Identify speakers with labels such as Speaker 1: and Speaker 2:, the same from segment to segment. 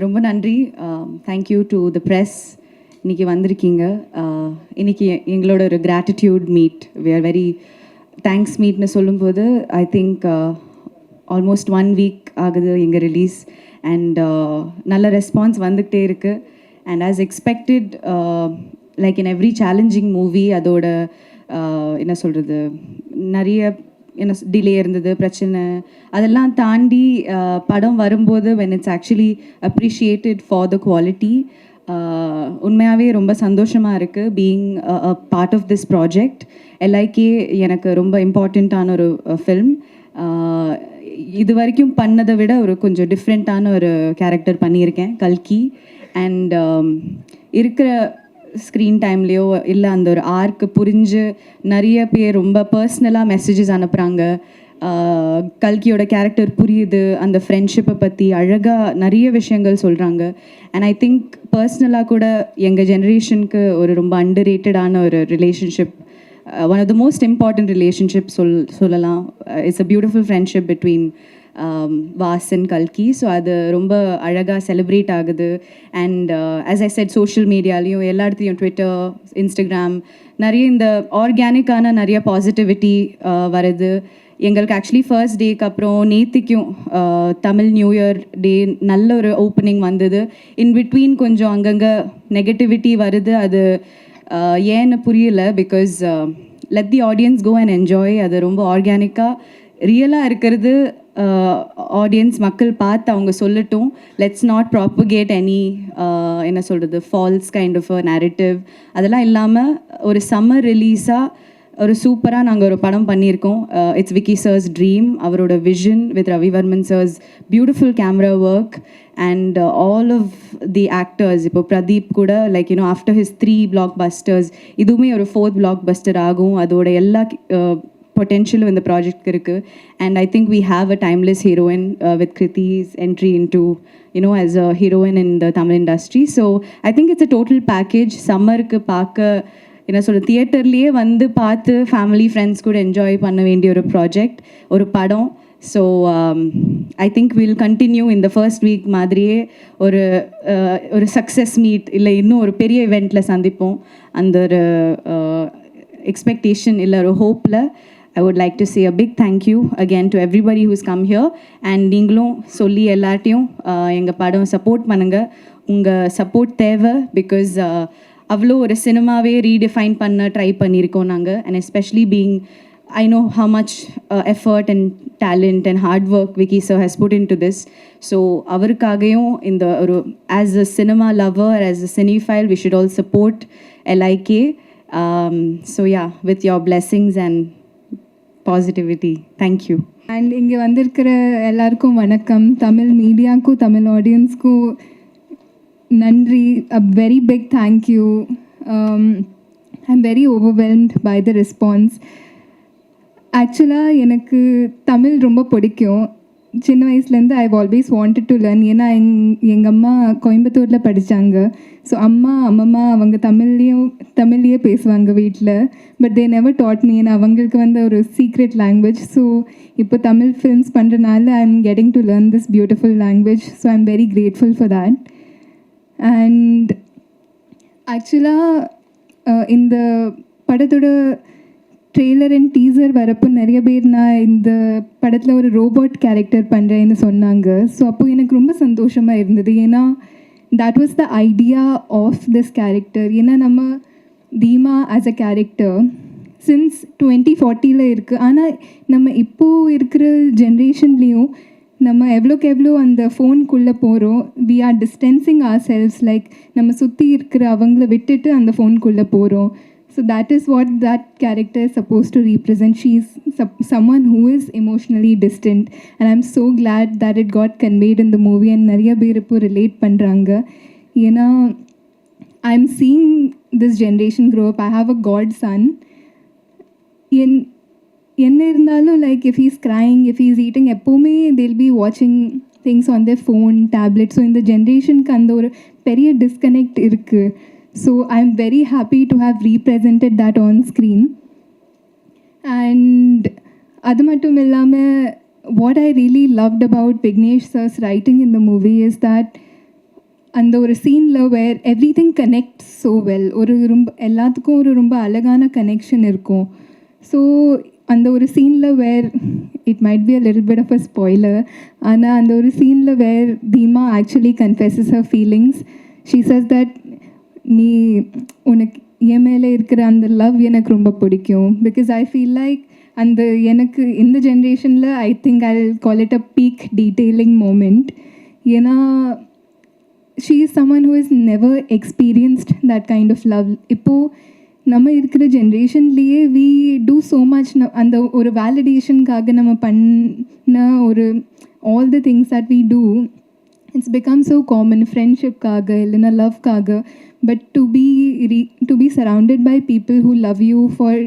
Speaker 1: ரொம்ப நன்றி. Thank you to the press. இன்றைக்கி வந்திருக்கீங்க. இன்றைக்கி எங்களோட ஒரு gratitude meet. We are very thanks மீட்னு சொல்லும்போது ஐ திங்க் ஆல்மோஸ்ட் 1 வீக் ஆகுது எங்கள் ரிலீஸ். அண்ட் நல்ல ரெஸ்பான்ஸ் வந்துக்கிட்டே இருக்குது. And as expected, like in every challenging movie அதோட என்ன சொல்கிறது, நிறைய என்ன டிலே இருந்தது, பிரச்சனை, அதெல்லாம் தாண்டி படம் வரும்போது when it's actually appreciated for the quality, உண்மையாகவே ரொம்ப சந்தோஷமாக இருக்குது being a part of this project. Like எனக்கு ரொம்ப இம்பார்ட்டண்ட்டான ஒரு ஃபில்ம். இது வரைக்கும் பண்ணதை விட ஒரு கொஞ்சம் டிஃப்ரெண்ட்டான ஒரு கேரக்டர் பண்ணியிருக்கேன், கல்கி. அண்ட் இருக்கிற ஸ்க்ரீன் டைம்லேயோ இல்லை அந்த ஒரு ஆர்க்கு புரிஞ்சு நிறைய பேர் ரொம்ப பர்சனலாக மெசேஜஸ் அனுப்புகிறாங்க. கல்கியோட கேரக்டர் புரியுது, அந்த ஃப்ரெண்ட்ஷிப்பை பற்றி அழகாக நிறைய விஷயங்கள் சொல்கிறாங்க. அண்ட் ஐ திங்க் பர்சனலாக கூட எங்கள் ஜென்ரேஷனுக்கு ஒரு ரொம்ப அண்டர் ரேட்டடான ஒரு relationship, one of the most important relationship சொல்லலாம். It's a beautiful friendship between Vas and கல்கி. ஸோ அது ரொம்ப அழகாக செலிப்ரேட் ஆகுது. And as I said, social மீடியாலேயும் எல்லா இடத்துலையும், ட்விட்டர், இன்ஸ்டாகிராம், நிறைய இந்த ஆர்கானிக்கான நிறைய பாசிட்டிவிட்டி வருது. எங்களுக்கு ஆக்சுவலி ஃபர்ஸ்ட் டேக்கு அப்புறம் நேத்திக்கும் தமிழ் நியூ இயர் டே நல்ல ஒரு ஓப்பனிங் வந்தது. இன் பிட்வீன் கொஞ்சம் அங்கங்கே நெகட்டிவிட்டி வருது. அது ஏன்னு புரியல. Because let the audience go and enjoy. அது ரொம்ப ஆர்கானிக்காக ரியலாக இருக்கிறது. ஆடியன்ஸ் மக்கள் பார்த்து அவங்க சொல்லட்டும். லெட்ஸ் நாட் ப்ராப்பகேட் எனி என்ன சொல்கிறது, false kind of a narrative. அதெல்லாம் இல்லாமல் ஒரு சம்மர் ரிலீஸாக ஒரு சூப்பராக நாங்கள் ஒரு படம் பண்ணியிருக்கோம். It's Vicky sir's dream. அவரோட vision with Ravivarman sir's beautiful camera work and all of the actors. இப்போ பிரதீப் கூட like you know after his 3 blockbusters இதுவுமே ஒரு 4th பிளாக் பஸ்டர் ஆகும். அதோட எல்லா பொட்டென்ஷியலும் இந்த ப்ராஜெக்ட்க்கு இருக்குது. And I think we have a timeless heroine with Krithi's entry into as a heroine in the Tamil industry. So I think it's a total package. சம்மருக்கு பார்க்க என்ன சொல்ல, தியேட்டர்லேயே வந்து பார்த்து ஃபேமிலி ஃப்ரெண்ட்ஸ் கூட என்ஜாய் பண்ண வேண்டிய ஒரு ப்ராஜெக்ட், ஒரு படம். So I think will continue இந்த ஃபர்ஸ்ட் வீக் மாதிரியே ஒரு சக்ஸஸ் மீட் இல்லை இன்னும் ஒரு பெரிய இவெண்ட்டில் சந்திப்போம். அந்த ஒரு எக்ஸ்பெக்டேஷன் இல்லை ஒரு ஹோப்பில் I would like to say a big thank you again to everybody who's come here. And நீங்களும் சொல்லி எல்லாத்தையும் எங்கள் படம் சப்போர்ட் பண்ணுங்கள். உங்கள் சப்போர்ட் தேவை. பிகாஸ் அவ்வளோ ஒரு சினிமாவே ரீடிஃபைன் பண்ண ட்ரை பண்ணியிருக்கோம் நாங்கள். And especially being I know how much effort and talent and hard work Vicky sir has put into this. So avarukagayum in the as a cinema lover, as a cinephile, we should all support LIK. So yeah, with your blessings and positivity. Thank you.
Speaker 2: And இங்கே வந்திருக்கிற எல்லாருக்கும் வணக்கம். தமிழ் மீடியாவுக்கும் தமிழ் ஆடியன்ஸ்க்கும் நன்றி. A very big thank you. I am very overwhelmed by the response. ஆக்சுவலாக எனக்கு தமிழ் ரொம்ப பிடிக்கும். சின்ன வயசுலேருந்து I always wanted to learn. ஏன்னா எங்கள் அம்மா கோயம்புத்தூரில் படித்தாங்க. ஸோ அம்மம்மா அவங்க தமிழ்லேயே பேசுவாங்க வீட்டில். But they never dot me. ஏன்னா அவங்களுக்கு வந்து ஒரு சீக்ரெட் லாங்குவேஜ். ஸோ இப்போ தமிழ் ஃபில்ம்ஸ் பண்ணுறதுனால I am getting to learn this beautiful language. So I am very grateful for that. And ஆக்சுவலாக இந்த படத்தோட ட்ரெய்லர் அண்ட் டீசர் வரப்போ நிறைய பேர் நான் இந்த படத்தில் ஒரு ரோபோட் கேரக்டர் பண்ணுறேன்னு சொன்னாங்க. ஸோ அப்போது எனக்கு ரொம்ப சந்தோஷமாக இருந்தது. ஏன்னா that was the idea of this character. ஏன்னா நம்ம தீமா ஆஸ் அ கேரக்டர் சின்ஸ் 2040 இருக்குது. ஆனால் நம்ம இப்போது இருக்கிற ஜென்ரேஷன்லேயும் நம்ம எவ்வளோக்கு எவ்வளோ அந்த ஃபோனுக்குள்ளே போகிறோம். We are distancing ourselves. Like நம்ம சுற்றி இருக்கிற அவங்கள விட்டுட்டு அந்த ஃபோனுக்குள்ளே போகிறோம். So that is what that character is supposed to represent. She is someone who is emotionally distant, and I'm so glad that it got conveyed in the movie and nariya per ipo relate pandranga. Yena I'm seeing this generation grow up. I have a godson. Enna irundalo, like if he's crying, if he's eating, eppome they'll be watching things on their phone, tablet. So in the generation ku and or periya disconnect irukku. So I'm very happy to have represented that on screen. And adu mattum illama, what I really loved about Vignesh sir's writing in the movie is that அந்த ஒரு சீனில் where everything connect so well, ஒரு ரொம்ப எல்லாத்துக்கும் ஒரு ரொம்ப அழகான connection இருக்கும். ஸோ அந்த ஒரு சீனில் where it might be a little bit of a spoiler, ஆனால் அந்த ஒரு சீனில் where Theema actually confesses her feelings. She says that நீ உனக்கு என் மேலே இருக்கிற அந்த லவ் எனக்கு ரொம்ப பிடிக்கும். பிகாஸ் ஐ ஃபீல் லைக் அந்த எனக்கு இந்த ஜென்ரேஷனில் I think I call it a peak detailing moment. ஏன்னா she is someone who is never experienced that kind of love. இப்போது நம்ம இருக்கிற ஜென்ரேஷன்லேயே வி டூ ஸோ மச். அந்த ஒரு வேலிடேஷனுக்காக நம்ம பண்ண ஒரு all the things that we do, it's become so common, ஃப்ரெண்ட்ஷிப்காக இல்லைன்னா லவ்க்காக. But to be surrounded by people who love you for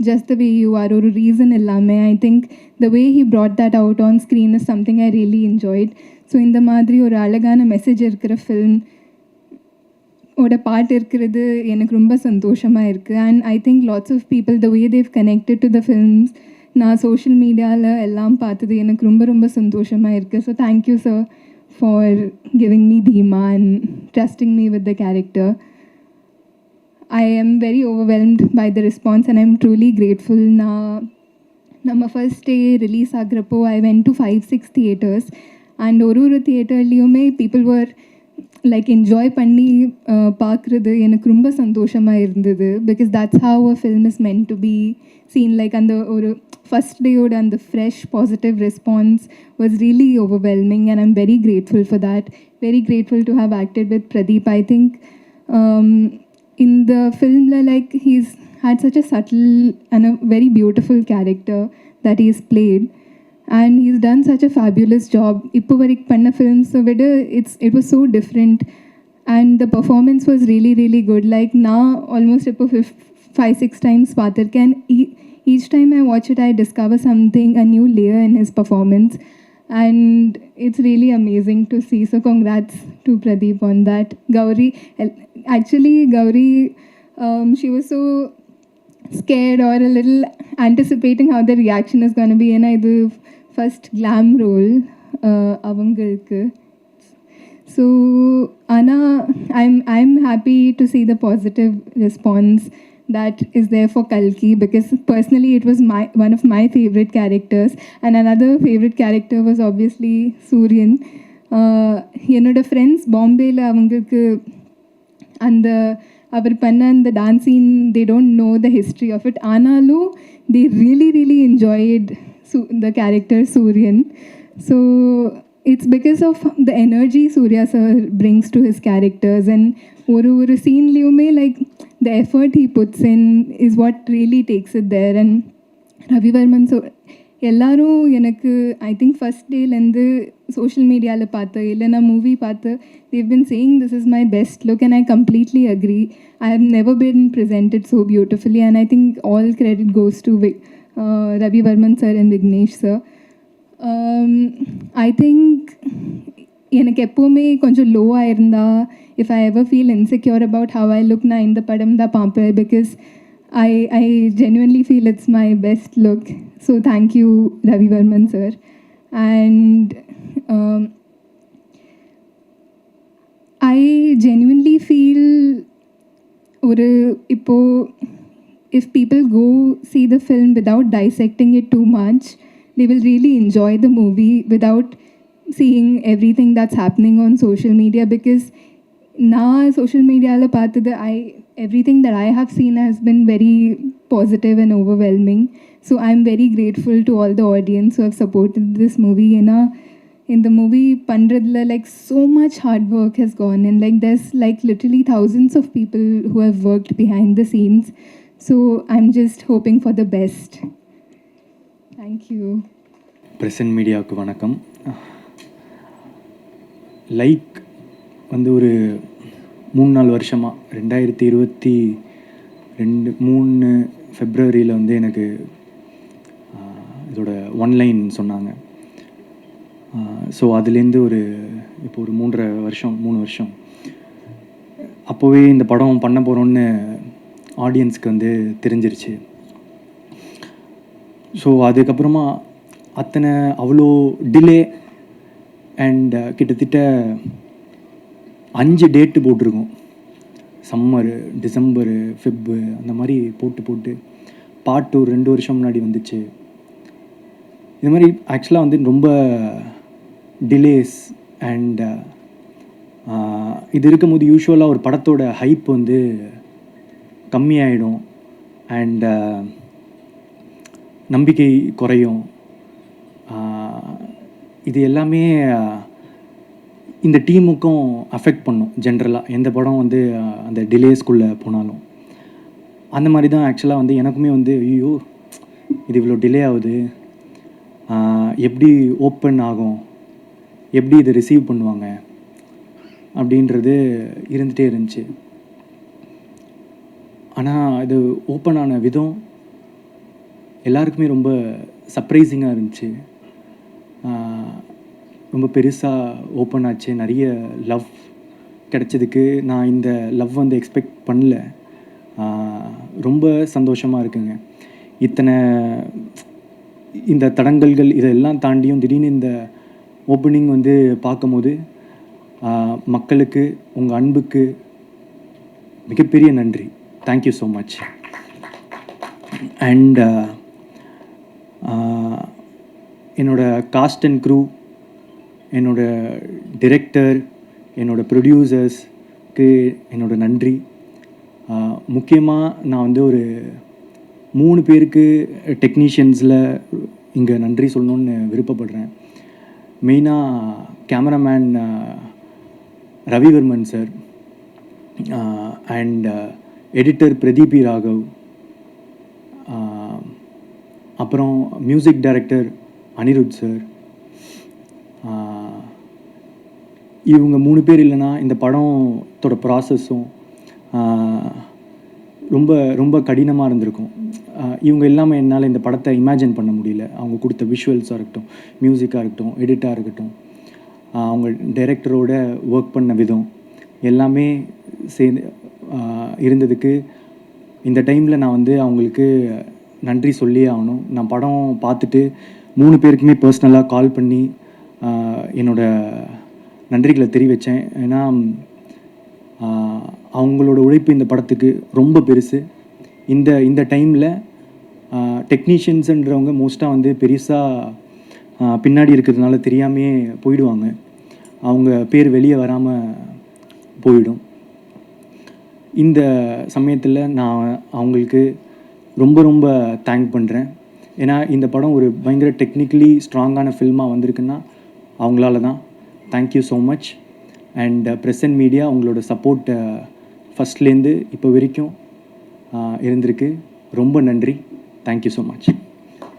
Speaker 2: just the way you are, ஒரு ரீசன் எல்லாமே. I think the way he brought that out on screen is something I really enjoyed. So இந்த மாதிரி ஒரு அழகான message இருக்கிற film ஓட பாட்டு இருக்கிறது எனக்கு ரொம்ப சந்தோஷமாக இருக்குது. And I think lots of people the way they've connected to the films நான் சோஷியல் மீடியாவில் எல்லாம் பார்த்தது எனக்கு ரொம்ப ரொம்ப சந்தோஷமாக இருக்குது. So thank you sir for giving me Theema and trusting me with the character. I am very overwhelmed by the response and I am truly grateful. நம்ம ஃபர்ஸ்ட் டே ரிலீஸ் ஆகிறப்போ I went to 5-6 theatres and ஒரு தியேட்டர்லேயுமே people were like enjoy பண்ணி பார்க்குறது எனக்கு ரொம்ப சந்தோஷமாக இருந்தது. Because that's how a film is meant to be seen. Like அந்த ஒரு ஃபஸ்ட் டேயோட அந்த fresh positive response was really overwhelming and I'm very grateful for that. Very grateful to have acted with Pradeep. I think in the film, like, he's had such a subtle and a very beautiful character that he's played, and he's done such a fabulous job. Ippo varik panna films vida it was so different and the performance was really really good. Like now almost ippo 5-6 times paathirken, and each time I watch it I discover something, a new layer in his performance, and it's really amazing to see. So congrats to Pradeep on that. Gauri, actually Gauri, she was so scared or a little anticipating how the reaction is going to be, and I do first glam role avangalku. So Anna, I'm happy to see the positive response that is there for Kalki, because personally it was one of my favorite characters, and another favorite character was obviously Suryan. என்னோட friends பாம்பேயில் அவங்களுக்கு அந்த அவர் பண்ண அந்த டான்ஸின் they don't know the history of it, ஆனாலும் they really really enjoyed the character Suryan. So it's because of the energy Surya sir brings to his characters, and ஒரு சீன்லேயுமே like the effort he puts in is what really takes it there. And Ravi Varman, so எல்லாரும் எனக்கு I think first டேலேருந்து social மீடியாவில் பார்த்து இல்லைனா movie பார்த்து they've been saying this is my best look, and I completely agree. I have never been presented so beautifully, and I think all credit goes to Ravi Varman sir and Vignesh sir. I think எனக்கு எப்போவுமே கொஞ்சம் லோவாக இருந்தால், if I ever feel insecure about how I look, நான் இந்த படம் தான் பார்ப்பேன், because I genuinely feel it's my best look. So thank you Ravi Varman sir. And I genuinely feel if people go see the film without dissecting it too much, they will really enjoy the movie without seeing everything that's happening on social media. Because now social media la paathu everything that I have seen has been very positive and overwhelming. So I'm very grateful to all the audience who have supported this movie. In the movie pandradla, like, so much hard work has gone in. Like there's like literally thousands of people who have worked behind the scenes. So I'm just hoping for the best. Thank you.
Speaker 3: Present மீடியாவுக்கு வணக்கம். Like வந்து ஒரு 3-4 வருஷமாக 2023 ஃபெப்ரவரியில் வந்து எனக்கு இதோட one line சொன்னாங்க. So அதுலேருந்து இப்போ ஒரு 3 வருஷம் அப்போவே இந்த படம் பண்ண போகிறோன்னு ஆடியன்ஸ்க்கு வந்து தெரிஞ்சிருச்சு. ஸோ அதுக்கப்புறமா அவ்வளோ டிலே அண்ட் கிட்டத்தட்ட 5 டேட்டு போட்டிருக்கோம். சம்மரு, டிசம்பரு, ஃபெப்பு அந்த மாதிரி போட்டு பாட்டு ஒரு 2 வருஷம் முன்னாடி வந்துச்சு. இது மாதிரி ஆக்சுவலாக வந்து ரொம்ப டிலேஸ் அண்ட் இது இருக்கும்போது யூஸ்வலாக ஒரு படத்தோட ஹைப் வந்து கம்மியாயிடும் அண்ட் நம்பிக்கை குறையும். இது எல்லாமே இந்த டீமுக்கும் அஃபெக்ட் பண்ணும். ஜென்ரலாக எந்த படம் வந்து அந்த டிலேஸ்குள்ளே போனாலும் அந்த மாதிரி தான் ஆக்சுவலாக வந்து எனக்குமே வந்து ஐயோ இது இவ்வளோ டிலே ஆகுது, எப்படி ஓப்பன் ஆகும், எப்படி இதை ரிசீவ் பண்ணுவாங்க அப்படின்றது இருந்துகிட்டே இருந்துச்சு. ஆனால் இது ஓப்பன் ஆன விதம் எல்லாருக்குமே ரொம்ப சர்ப்ரைசிங்காக இருந்துச்சு. ரொம்ப பெருசாக ஓப்பன் ஆச்சு. நிறைய லவ் கிடைச்சதுக்கு நான் இந்த லவ் வந்து எக்ஸ்பெக்ட் பண்ணல. ரொம்ப சந்தோஷமாக இருக்குங்க. இந்த தடங்கல்கள் இதெல்லாம் தாண்டியும் திடீர்னு இந்த ஓப்பனிங் வந்து பார்க்கும்போது மக்களுக்கு உங்கள் அன்புக்கு மிகப்பெரிய நன்றி. Thank you so much. அண்ட் என்னோடய காஸ்ட் அண்ட் க்ரூ, என்னோடய டிரெக்டர், என்னோடய ப்ரொடியூசர்ஸ்க்கு என்னோடய நன்றி. முக்கியமாக நான் வந்து ஒரு 3 பேருக்கு டெக்னீஷியன்ஸில் இங்கே நன்றி சொல்லணுன்னு விருப்பப்படுறேன். மெயினாக cameraman Ravivarman sir and editor Pradeep E Raghav, அப்புறம் மியூசிக் டைரக்டர் அனிருத் சார். இவங்க 3 பேர் இல்லைன்னா இந்த படத்தோட ப்ராசஸும் ரொம்ப ரொம்ப கடினமாக இருந்திருக்கும். இவங்க இல்லாமல் என்னால் இந்த படத்தை இமேஜின் பண்ண முடியல. அவங்க கொடுத்த விஷுவல்ஸாக இருக்கட்டும், மியூசிக்காக இருக்கட்டும், எடிட்டாக இருக்கட்டும், அவங்க டைரக்டரோட ஒர்க் பண்ண விதம் எல்லாமே சேர்ந்து இருந்ததுக்கு இந்த டைமில் நான் வந்து அவங்களுக்கு நன்றி சொல்லியே ஆகணும். நான் படம் பார்த்துட்டு 3 பேருக்குமே பர்சனலாக கால் பண்ணி என்னோடய நன்றிகளை தெரிவித்தேன். ஏன்னா அவங்களோட உழைப்பு இந்த படத்துக்கு ரொம்ப பெருசு. இந்த டைமில் டெக்னீஷியன்ஸுன்றவங்க மோஸ்ட்டாக வந்து பெருசாக பின்னாடி இருக்கிறதுனால தெரியாமையே போயிடுவாங்க. அவங்க பேர் வெளியே வராமல் போயிடும். இந்த சமயத்தில் நான் அவங்களுக்கு ரொம்ப ரொம்ப தேங்க் பண்ணுறேன். ஏன்னா இந்த படம் ஒரு பயங்கர டெக்னிக்கலி ஸ்ட்ராங்கான ஃபில்மாக வந்திருக்குன்னா அவங்களால தான். Thank you so much. And present media உங்களோட சப்போர்ட் ஃபஸ்ட்லேருந்து இப்போ வரைக்கும் இருந்திருக்கு. ரொம்ப நன்றி. Thank you so much.